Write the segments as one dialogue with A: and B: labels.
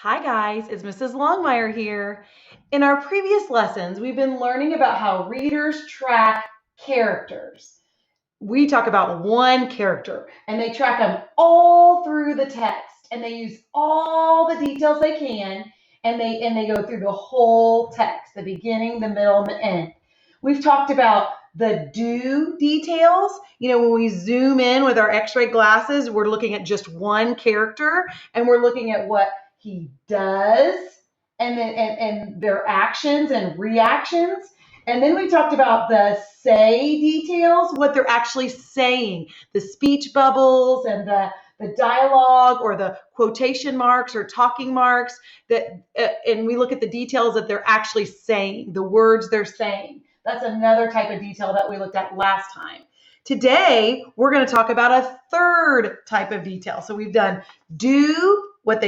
A: Hi guys, it's Mrs. Longmire here. In our previous lessons, we've been learning about how readers track characters. We talk about one character and they track them all through the text and they use all the details they can and they go through the whole text, the beginning, the middle, and the end. We've talked about the do details. When we zoom in with our x-ray glasses, we're looking at just one character and we're looking at what he does and their actions and reactions. And then we talked about the say details, what they're actually saying, the speech bubbles and the dialogue or the quotation marks or talking marks and we look at the details that they're actually saying, the words they're saying. That's another type of detail that we looked at last time. Today, we're going to talk about a third type of detail. So we've done do, what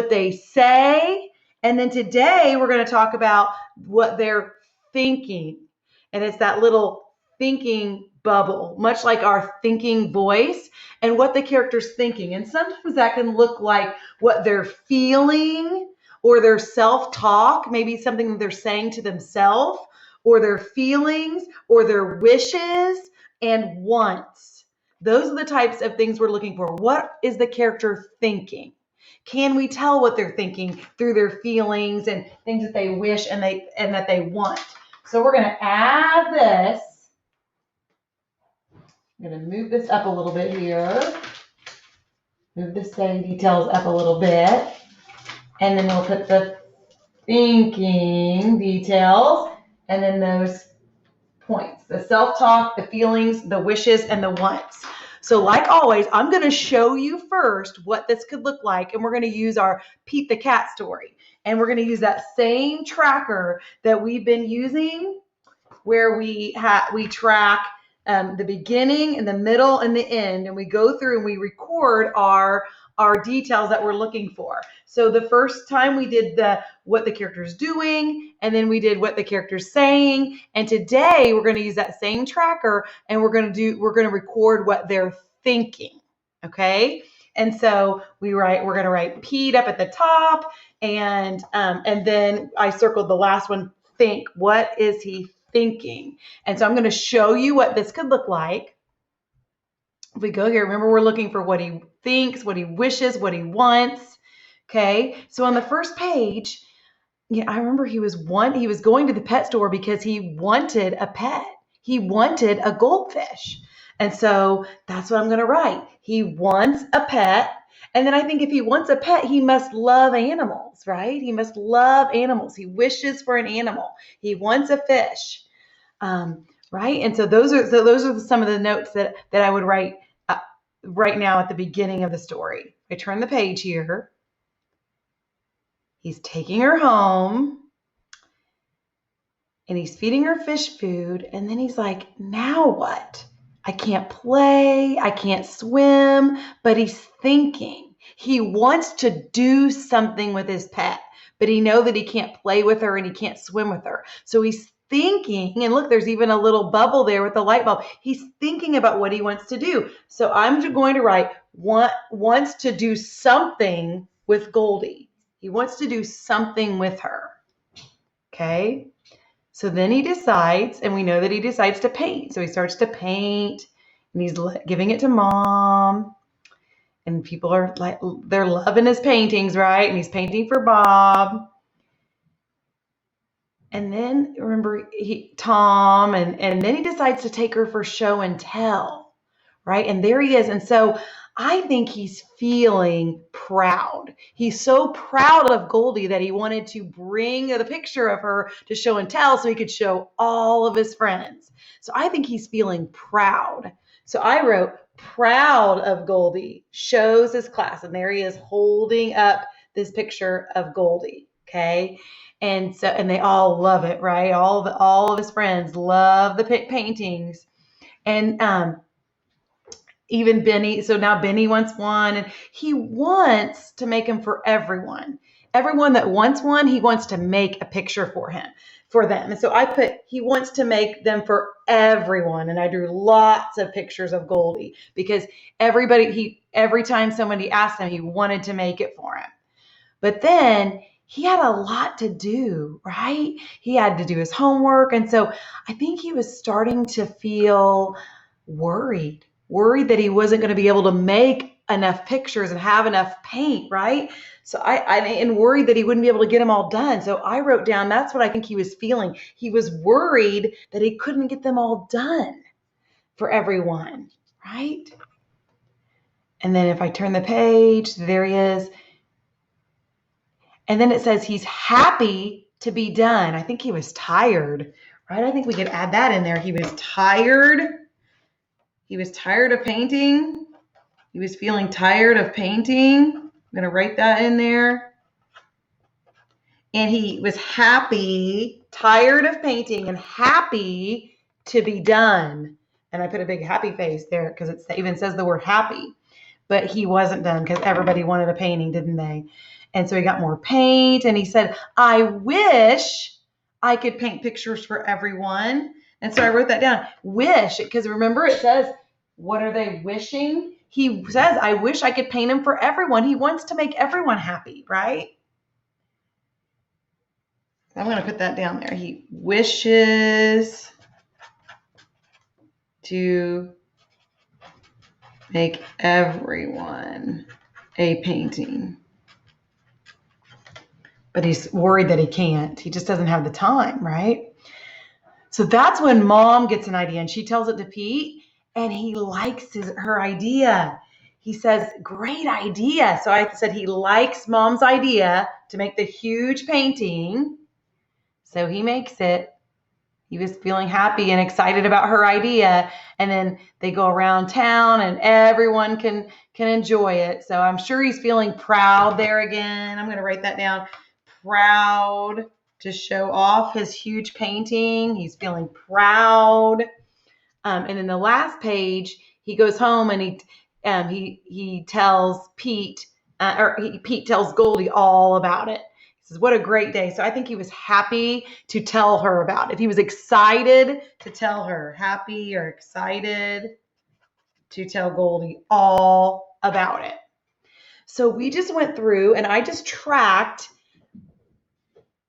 A: they say, and then today we're going to talk about what they're thinking. And it's that little thinking bubble, much like our thinking voice, and what the character's thinking. And sometimes that can look like what they're feeling or their self-talk, maybe something that they're saying to themselves, or their feelings or their wishes and wants. Those are the types of things we're looking for. What is the character thinking? Can we tell what they're thinking through their feelings and things that they wish and that they want? So we're going to add this. I'm going to move this up a little bit here. Move the say details up a little bit. And then we'll put the thinking details and then those points, the self-talk, the feelings, the wishes, and the wants. So like always, I'm going to show you first what this could look like, and we're going to use our Pete the Cat story. And we're going to use that same tracker that we've been using where we track the beginning and the middle and the end, and we go through and we record our details that we're looking for. So the first time we did what the character's doing, and then we did what the character's saying. And today we're going to use that same tracker and we're going to record what they're thinking. Okay? And so we're going to write Pete up at the top, and then I circled the last one, think. What is he thinking? And so I'm going to show you what this could look like. If we go here, remember we're looking for what he thinks, what he wishes, what he wants. Okay, so on the first page, I remember he was going to the pet store because he wanted a pet. He wanted a goldfish. And so that's what I'm going to write. He wants a pet. And then I think if he wants a pet, he must love animals, right? He must love animals. He wishes for an animal. He wants a fish, right? And so those are some of the notes that I would write right now at the beginning of the story. I turn the page here. He's taking her home and he's feeding her fish food. And then he's like, now what? I can't play, I can't swim, but he's thinking. He wants to do something with his pet, but he knows that he can't play with her and he can't swim with her. So he's thinking, and look, there's even a little bubble there with the light bulb. He's thinking about what he wants to do. So I'm going to write, wants to do something with Goldie. He wants to do something with her. Okay? So then he decides, and we know that he decides to paint. So he starts to paint, and he's giving it to Mom. And people are like, they're loving his paintings, right? And he's painting for Bob. And then remember Tom, and then he decides to take her for show and tell, right? And there he is. And so I think he's feeling proud. He's so proud of Goldie that he wanted to bring the picture of her to show and tell so he could show all of his friends. So I think he's feeling proud. So I wrote, proud of Goldie, shows his class. And there he is holding up this picture of Goldie, okay? And they all love it, right? All of his friends love the paintings. And even Benny, so now Benny wants one, and he wants to make them for everyone. Everyone that wants one, he wants to make a picture for them. And so I put, he wants to make them for everyone. And I drew lots of pictures of Goldie because every time somebody asked him, he wanted to make it for him. But then he had a lot to do, right? He had to do his homework. And so I think he was starting to feel worried that he wasn't going to be able to make enough pictures and have enough paint, right? So and worried that he wouldn't be able to get them all done. So I wrote down, that's what I think he was feeling. He was worried that he couldn't get them all done for everyone, right? And then if I turn the page, there he is. And then it says he's happy to be done. I think he was tired, right? I think we could add that in there. He was tired. He was tired of painting. He was feeling tired of painting. I'm going to write that in there. And he was happy, tired of painting, and happy to be done. And I put a big happy face there because it even says the word happy. But he wasn't done because everybody wanted a painting, didn't they? And so he got more paint, and he said, I wish I could paint pictures for everyone. And so I wrote that down. Wish, because remember it says, what are they wishing? He says, I wish I could paint them for everyone. He wants to make everyone happy, right? I'm going to put that down there. He wishes to make everyone a painting. But he's worried that he can't. He just doesn't have the time, right? So that's when Mom gets an idea, and she tells it to Pete, and he likes her idea. He says, great idea. So I said he likes Mom's idea to make the huge painting. So he makes it. He was feeling happy and excited about her idea. And then they go around town and everyone can enjoy it. So I'm sure he's feeling proud there again. I'm going to write that down. Proud to show off his huge painting. He's feeling proud. And in the last page, he goes home and he tells Pete, Pete tells Goldie all about it. He says, what a great day. So I think he was happy to tell her about it. He was excited to tell her. Happy or excited to tell Goldie all about it. So we just went through and I just tracked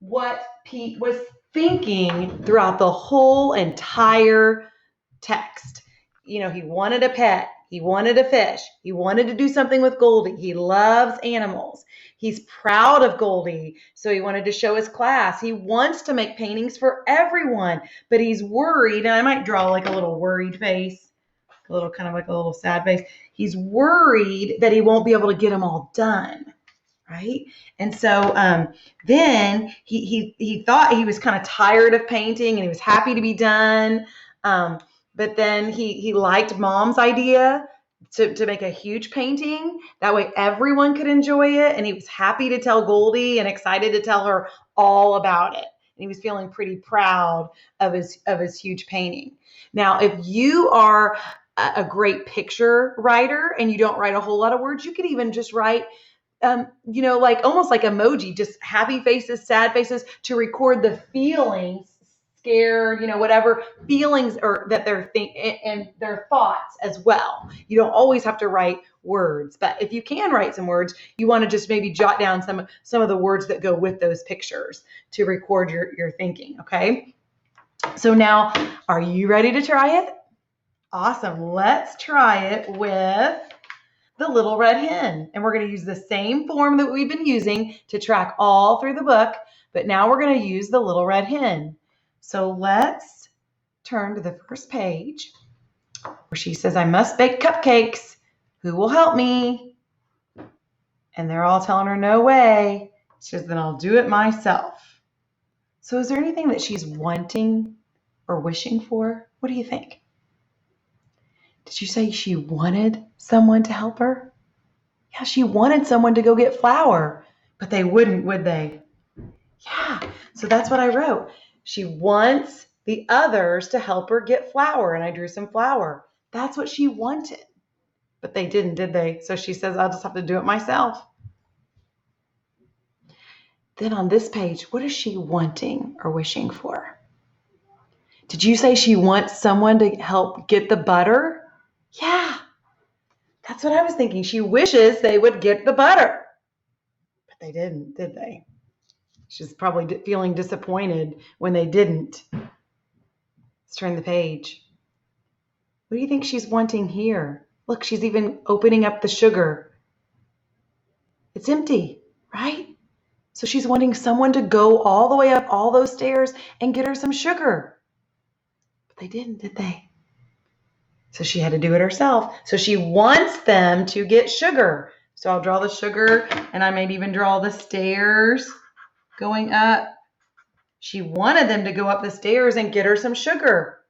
A: what Pete was thinking throughout the whole entire text. You know, he wanted a pet. He wanted a fish. He wanted to do something with Goldie. He loves animals. He's proud of Goldie, so he wanted to show his class. He wants to make paintings for everyone, but he's worried, and I might draw like a little worried face, a little kind of like a little sad face. He's worried that he won't be able to get them all done. Right? And so then he thought he was kind of tired of painting and he was happy to be done. But then he liked Mom's idea to make a huge painting. That way everyone could enjoy it. And he was happy to tell Goldie and excited to tell her all about it. And he was feeling pretty proud of his huge painting. Now, if you are a great picture writer and you don't write a whole lot of words, you could even just write like almost like emoji, just happy faces, sad faces, to record the feelings, scared, whatever feelings or that they're and their thoughts as well. You don't always have to write words, but if you can write some words, you want to just maybe jot down some of the words that go with those pictures to record your thinking. Okay. So now, are you ready to try it? Awesome. Let's try it with the Little Red Hen. And we're going to use the same form that we've been using to track all through the book, but now we're going to use the Little Red Hen. So let's turn to the first page where she says, I must bake cupcakes. Who will help me? And they're all telling her, no way. She says, then I'll do it myself. So is there anything that she's wanting or wishing for? What do you think? Did you say she wanted someone to help her? Yeah, she wanted someone to go get flour, but they wouldn't, would they? Yeah, so that's what I wrote. She wants the others to help her get flour, and I drew some flour. That's what she wanted, but they didn't, did they? So she says, I'll just have to do it myself. Then on this page, what is she wanting or wishing for? Did you say she wants someone to help get the butter? Yeah, that's what I was thinking. She wishes they would get the butter, but They didn't, did they? She's probably feeling disappointed when they didn't. Let's turn the page. What do you think she's wanting here? Look, she's even opening up the sugar. It's empty, right? So she's wanting someone to go all the way up all those stairs and get her some sugar. But they didn't, did they? So she had to do it herself. So she wants them to get sugar. So I'll draw the sugar, and I might even draw the stairs going up. She wanted them to go up the stairs and get her some sugar.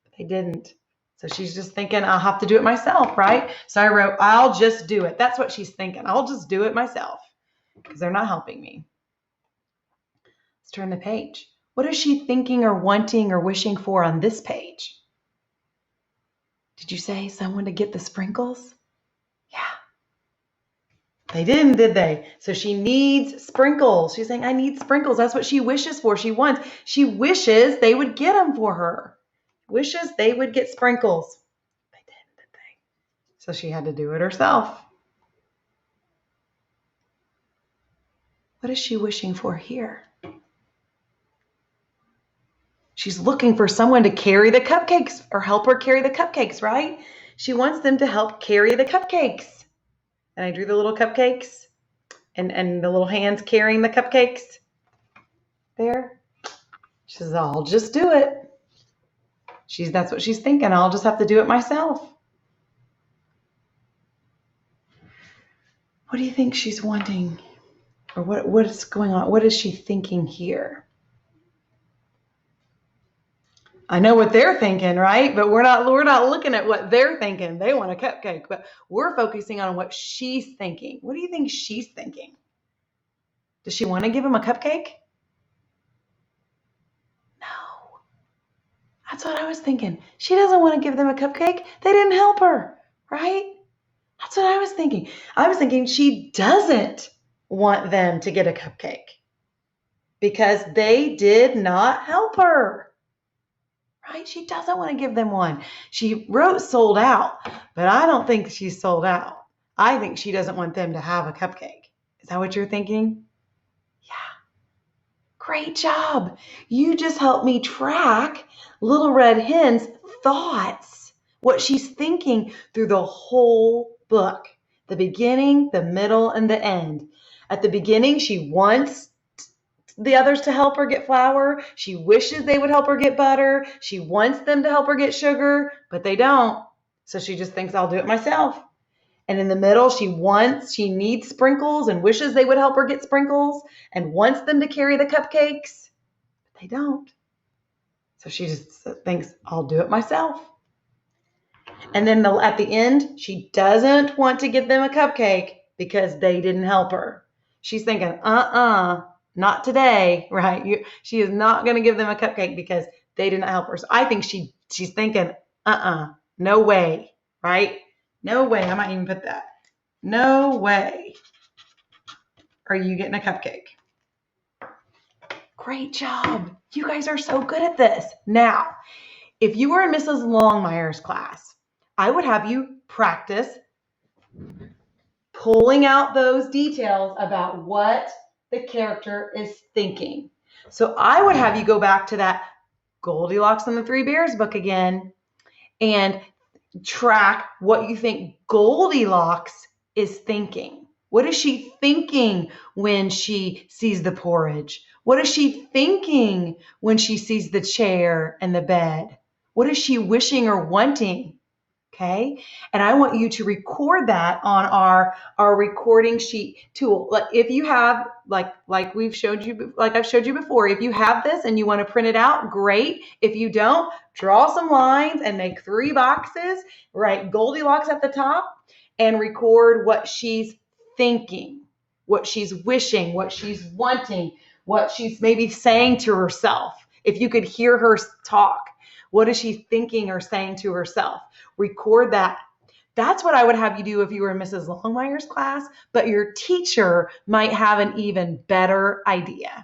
A: But they didn't. So she's just thinking, I'll have to do it myself, right? So I wrote, I'll just do it. That's what she's thinking. I'll just do it myself because they're not helping me. Let's turn the page. What is she thinking or wanting or wishing for on this page? Did you say someone to get the sprinkles? Yeah. They didn't, did they? So she needs sprinkles. She's saying, I need sprinkles. That's what she wishes for. She wants. She wishes they would get them for her. Wishes they would get sprinkles. They didn't, did they? So she had to do it herself. What is she wishing for here? She's looking for someone to carry the cupcakes or help her carry the cupcakes, right? She wants them to help carry the cupcakes. And I drew the little cupcakes and the little hands carrying the cupcakes there. She says, I'll just do it. That's what she's thinking. I'll just have to do it myself. What do you think she's wanting? Or what is going on? What is she thinking here? I know what they're thinking, right? But we're not looking at what they're thinking. They want a cupcake, but we're focusing on what she's thinking. What do you think she's thinking? Does she want to give him a cupcake? No. That's what I was thinking. She doesn't want to give them a cupcake. They didn't help her, right? That's what I was thinking. I was thinking she doesn't want them to get a cupcake because they did not help her. Right? She doesn't want to give them one. She wrote sold out, but I don't think she's sold out. I think she doesn't want them to have a cupcake. Is that what you're thinking? Yeah. Great job. You just helped me track Little Red Hen's thoughts, what she's thinking through the whole book, the beginning, the middle, and the end. At the beginning, she wants the others to help her get flour. She wishes they would help her get butter. She wants them to help her get sugar, but they don't. So she just thinks, I'll do it myself. And in the middle, she needs sprinkles and wishes they would help her get sprinkles and wants them to carry the cupcakes, but they don't. So she just thinks, I'll do it myself. And then at the end, she doesn't want to give them a cupcake because they didn't help her. She's thinking, not today, right? She is not going to give them a cupcake because they didn't help her. So I think she's thinking, no way, right? No way. I might even put that. No way are you getting a cupcake. Great job. You guys are so good at this. Now, if you were in Mrs. Longmire's class, I would have you practice pulling out those details about what the character is thinking. So I would have you go back to that Goldilocks and the Three Bears book again and track what you think Goldilocks is thinking. What is she thinking when she sees the porridge? What is she thinking when she sees the chair and the bed? What is she wishing or wanting? Okay. And I want you to record that on our recording sheet tool. If you have, like I've showed you before, if you have this and you want to print it out, great. If you don't, draw some lines and make 3 boxes, write Goldilocks at the top and record what she's thinking, what she's wishing, what she's wanting, what she's maybe saying to herself. If you could hear her talk, what is she thinking or saying to herself? Record that. That's what I would have you do if you were in Mrs. Longmire's class, but your teacher might have an even better idea.